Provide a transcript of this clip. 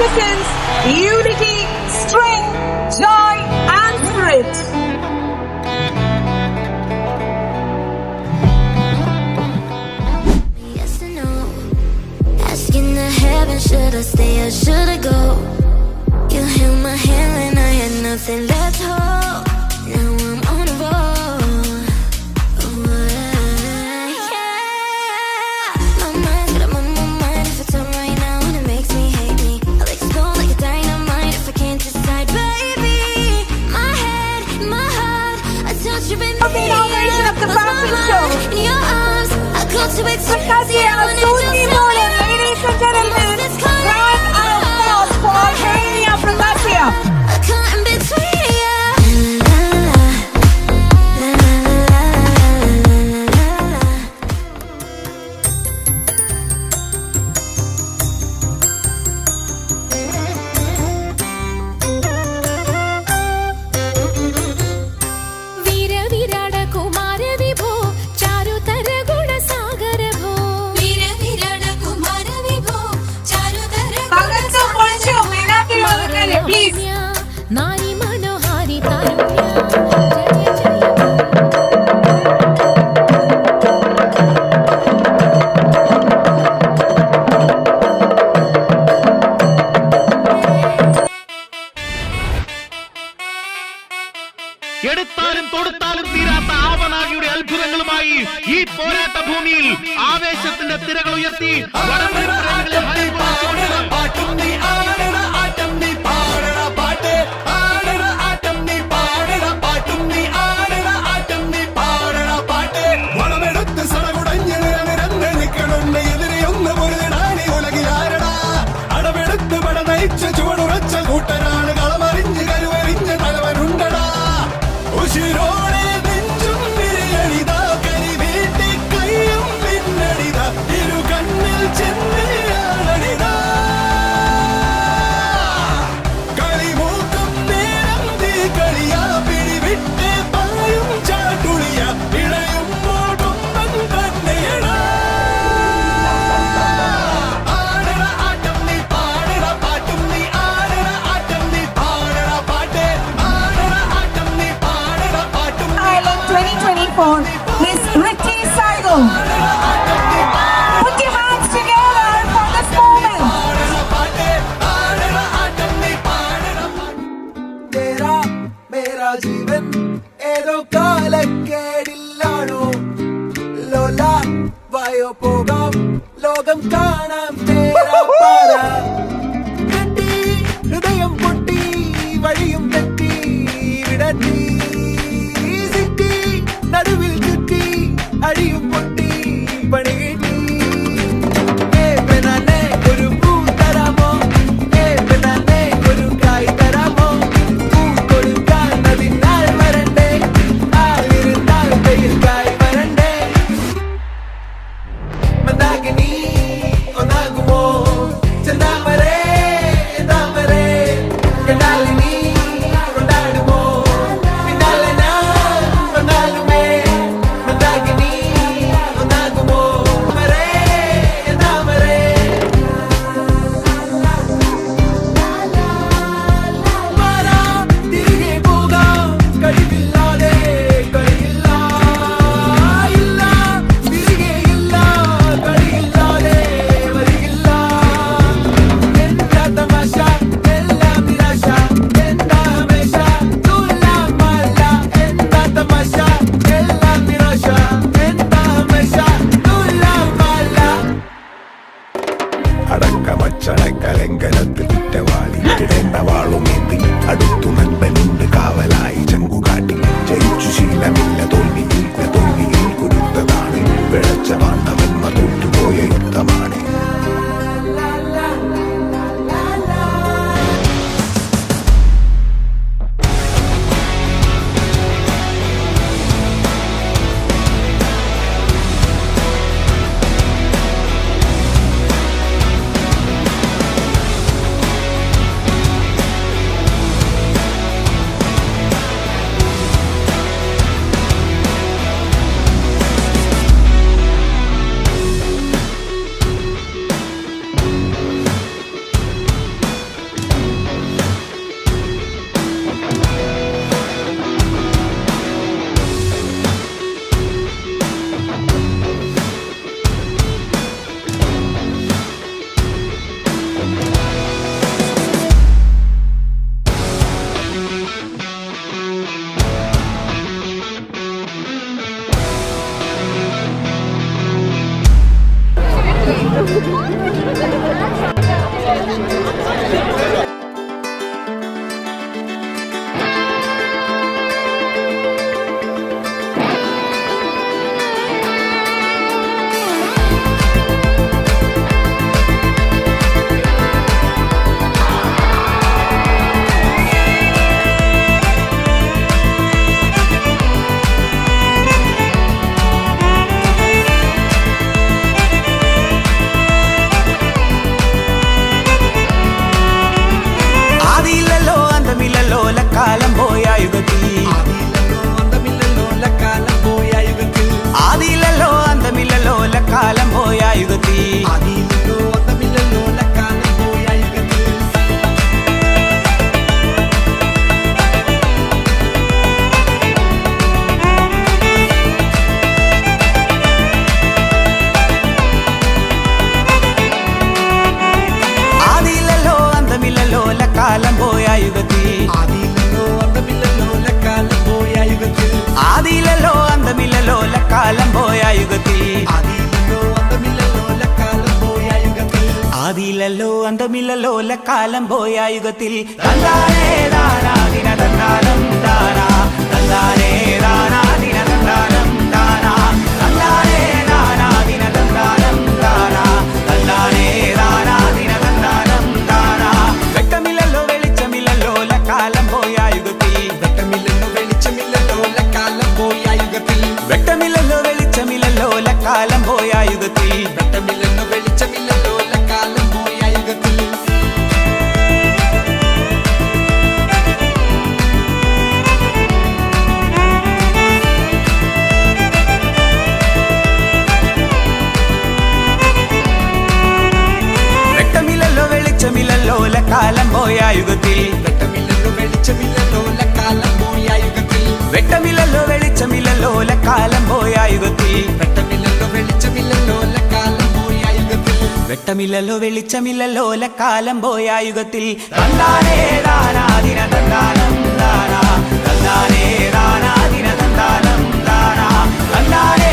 represents unity, strength, joy and spirit. Yes or no? Asking the heaven, should I stay or should I go? You held my hand when I had nothing left to hold. Now I'm on a roll. My mind's got my mind. If it's on right now and it makes me hate me, I'll explode like a dynamite if I can't decide. Baby, my head, my heart, I touch you in The inauguration of the fashion show. in your arms, I go to express Katia Susi Molan, ladies and gentlemen, round of applause for Kenya Prakasia. I caught in between you. वीर विराट कुमार विभो चारुतर गुण सागर भो वीर विराट कुमार विभो Charutar Thank you for your Meenakshi Malakari, please. नारी मनोहारी तारुण्य जय जय എടുത്താലും തൊടുത്താലും തീരാത്ത ആവനാഴിയുടെ അത്ഭുതങ്ങളുമായി ഈ പോരാട്ട ഭൂമിയിൽ ആവേശത്തിന്റെ തിരകൾ ഉയർത്തി വടംവലിപ്രേമികളെ ഭയപ്പെടുത്തിക്കൊണ്ട് പാട്ടും നീ ആടണ ആട്ടം നീ പാടണ പാട്ട് ആടണ ആട്ടം നീ പാടണ പാട്ടും നീ ആടണ ആട്ടം നീ പാടണ പാട്ട് വളമെടുത്ത് സടകുടഞ്ഞ് നിരന്ന് നിൽക്കണുണ്ട് എതിരെ ഒന്ന് പൊരുതിടാനി ഉലകിലാരടാ അടവെടുത്ത് പട നയിച്ച ചുവടുറച്ച കൂട്ടനാണ് കളമറിഞ്ഞ് കരുവറിഞ്ഞ് തലവനുണ്ടടാ ഉശിരോടെ നെഞ്ചും വിരിയണിതാ കരി വീട്ടി കയ്യും പിന്നടിതാ ഇരു കണ്ണിൽ ചെന്നയാളണിതാ കളിമൂക്കും നേരം തീ കളിയാ പിടിവിട്ട് പായും ചാട്ടുളിയ ഇളയുമ്പോൾ കൊമ്പൻ തന്നെയടാ ആടണ ആട്ടം നീ പാടണ പാട്ടും നീ ആടണ ആട്ടം നീ പാടണ പാട്ട് ആടണ ആട്ടം നീ പാടണ പാട്ടും Island 2024, Miss Ricky Saigal. Put your hands together for this moment. तेरा मेरा जीवन ഏതോ കാലക്കേടില്ലാണോ ലോല വായോ പോകാം ലോകം കാണാം തേരാ പാരാ കെട്ടി ഹൃദയം പൊട്ടി വഴിയും തെറ്റി വിടത്തി സിറ്റി നടുവിൽ ചുറ്റി അടിയും പൊട്ടി പണി കിട്ടി പെണ്ണെ ഒരു പൂ തരാമോ പെണ്ണെ ഒരു കായ് തരാമോ പൂ കൊടുക്കാൻ അതിനാൽ വരണ്ടേ ആളിരുന്നാൽ കയ്യിൽ കായ് വരണ്ടേ മന്ദാകിനി ഒന്നാകുമോ ചെന്താമരേ താമരേ കണ്ടാലിനി കൊണ്ടാടുമോ പിന്നാലെ ഞാൻ വന്നാലുമേ മന്ദാകിനി കാലം പോയ യുഗത്തിൽ ആദിയിലല്ലോ അന്തമില്ലല്ലോ കാലം പോയ യുഗത്തിൽ ആദിയിലല്ലോ അന്തമില്ലല്ലോ കാലം പോയ യുഗത്തിൽ ആദിയിലല്ലോ അന്തമില്ലല്ലോ കാലം പോയ യുഗത്തിൽ ആദിയിലല്ലോ അന്തമില്ലല്ലോ കാലം പോയ യുഗത്തിൽ തന്നാനേ ദാനാ ദിന തന്നാനം ദാനാ തന്നാനേ ദാനാ ദിന തന്നാനം ദാനാ തന്നാനേ ദാനാ ദിന തന്നാനം ദാനാ തന്നാനേ ദാനാ ദിന തന്നാനം ദാനാ വെട്ടമില്ലല്ലോ വെളിച്ചമില്ലല്ലോ കാലം പോയ യുഗത്തിൽ വെട്ടമില്ലല്ലോ വെളിച്ചമില്ലല്ലോ കാലം പോയ യുഗത്തിൽ വെട്ടമില്ലല്ലോ വെളിച്ചമില്ലല്ലോ കാലം പോയ യുഗത്തിൽ വെട്ടമില്ലല്ലോ വെളിച്ചമില്ലല്ലോ കാലം പോയ യുഗത്തിൽ വെട്ടമില്ലല്ലോ വെളിച്ചമില്ലല്ലോ കാലം പോയ യുഗത്തിൽ വെട്ടമില്ലല്ലോ വെളിച്ചമില്ലല്ലോ കാലം പോയ യുഗത്തിൽ വെട്ടമില്ലല്ലോ വെളിച്ചമില്ലല്ലോ കാലം പോയ യുഗത്തിൽ വെട്ടമില്ലല്ലോ വെളിച്ചമില്ലല്ലോ കാലം പോയ യുഗത്തിൽ വെട്ടമില്ലല്ലോ വെളിച്ചമില്ലല്ലോ കാലം പോയ യുഗത്തിൽ തന്നാനേ ദാനാ ദിന തന്നാനം ദാനാ തന്നാനേ ദാനാ ദിന തന്നാനം ദാനാ തന്നാനേ